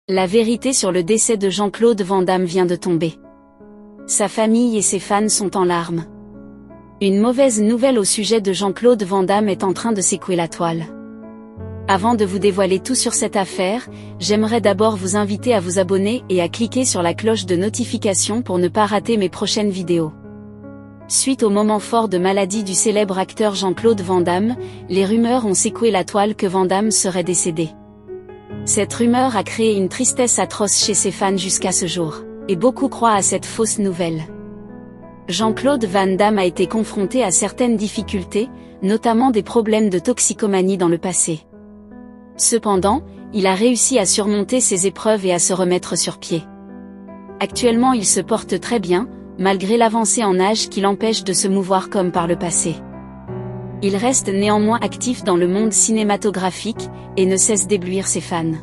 La vérité sur le décès de Jean-Claude Van Damme vient de tomber. Sa famille et ses fans sont en larmes. Une mauvaise nouvelle au sujet de Jean-Claude Van Damme est en train de secouer la toile. Avant de vous dévoiler tout sur cette affaire, j'aimerais d'abord vous inviter à vous abonner et à cliquer sur la cloche de notification pour ne pas rater mes prochaines vidéos. Suite au moment fort de maladie du célèbre acteur Jean-Claude Van Damme, les rumeurs ont secoué la toile que Van Damme serait décédé. Cette rumeur a créé une tristesse atroce chez ses fans jusqu'à ce jour, et beaucoup croient à cette fausse nouvelle. Jean-Claude Van Damme a été confronté à certaines difficultés, notamment des problèmes de toxicomanie dans le passé. Cependant, il a réussi à surmonter ces épreuves et à se remettre sur pied. Actuellement il se porte très bien, malgré l'avancée en âge qui l'empêche de se mouvoir comme par le passé. Il reste néanmoins actif dans le monde cinématographique, et ne cesse d'éblouir ses fans.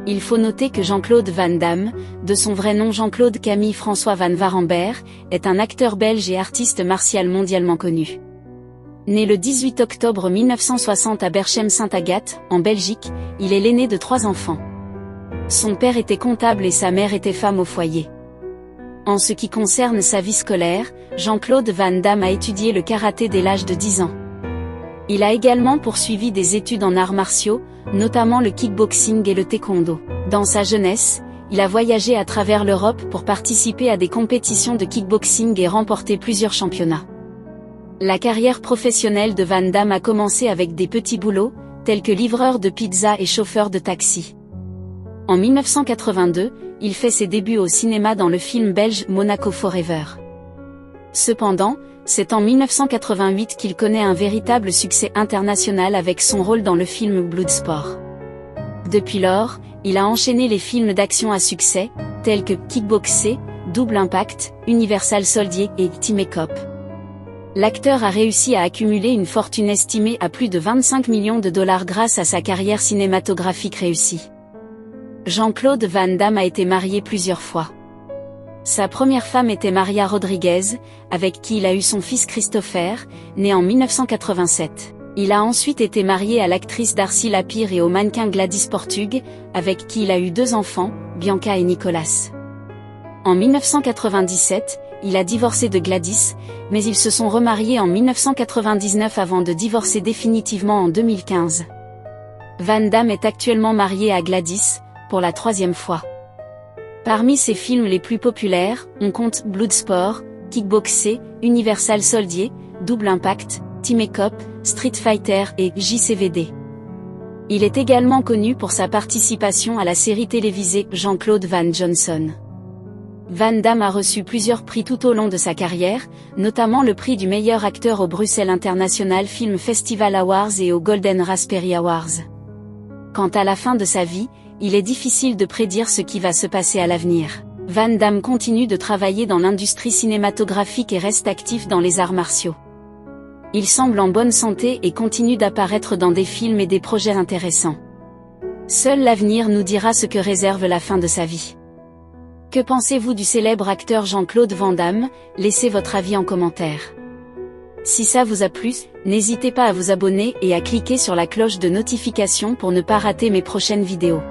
Il faut noter que Jean-Claude Van Damme, de son vrai nom Jean-Claude Camille François Van Waremberg, est un acteur belge et artiste martial mondialement connu. Né le 18 octobre 1960 à Berchem-Sainte-Agathe, en Belgique, il est l'aîné de 3 enfants. Son père était comptable et sa mère était femme au foyer. En ce qui concerne sa vie scolaire, Jean-Claude Van Damme a étudié le karaté dès l'âge de 10 ans. Il a également poursuivi des études en arts martiaux, notamment le kickboxing et le taekwondo. Dans sa jeunesse, il a voyagé à travers l'Europe pour participer à des compétitions de kickboxing et remporter plusieurs championnats. La carrière professionnelle de Van Damme a commencé avec des petits boulots, tels que livreur de pizza et chauffeur de taxi. En 1982, il fait ses débuts au cinéma dans le film belge Monaco Forever. Cependant, c'est en 1988 qu'il connaît un véritable succès international avec son rôle dans le film Bloodsport. Depuis lors, il a enchaîné les films d'action à succès, tels que Kickboxer, Double Impact, Universal Soldier et Time Cop. L'acteur a réussi à accumuler une fortune estimée à plus de 25 millions de dollars grâce à sa carrière cinématographique réussie. Jean-Claude Van Damme a été marié plusieurs fois. Sa première femme était Maria Rodriguez, avec qui il a eu son fils Christopher, né en 1987. Il a ensuite été marié à l'actrice Darcy Lapire et au mannequin Gladys Portug, avec qui il a eu 2 enfants, Bianca et Nicolas. En 1997, il a divorcé de Gladys, mais ils se sont remariés en 1999 avant de divorcer définitivement en 2015. Van Damme est actuellement marié à Gladys, pour la 3e fois. Parmi ses films les plus populaires, on compte Bloodsport, Kickboxer, Universal Soldier, Double Impact, Time Cop, Street Fighter et JCVD. Il est également connu pour sa participation à la série télévisée Jean-Claude Van Johnson. Van Damme a reçu plusieurs prix tout au long de sa carrière, notamment le prix du meilleur acteur au Bruxelles International Film Festival Awards et au Golden Raspberry Awards. Quant à la fin de sa vie, il est difficile de prédire ce qui va se passer à l'avenir. Van Damme continue de travailler dans l'industrie cinématographique et reste actif dans les arts martiaux. Il semble en bonne santé et continue d'apparaître dans des films et des projets intéressants. Seul l'avenir nous dira ce que réserve la fin de sa vie. Que pensez-vous du célèbre acteur Jean-Claude Van Damme? Laissez votre avis en commentaire. Si ça vous a plu, n'hésitez pas à vous abonner et à cliquer sur la cloche de notification pour ne pas rater mes prochaines vidéos.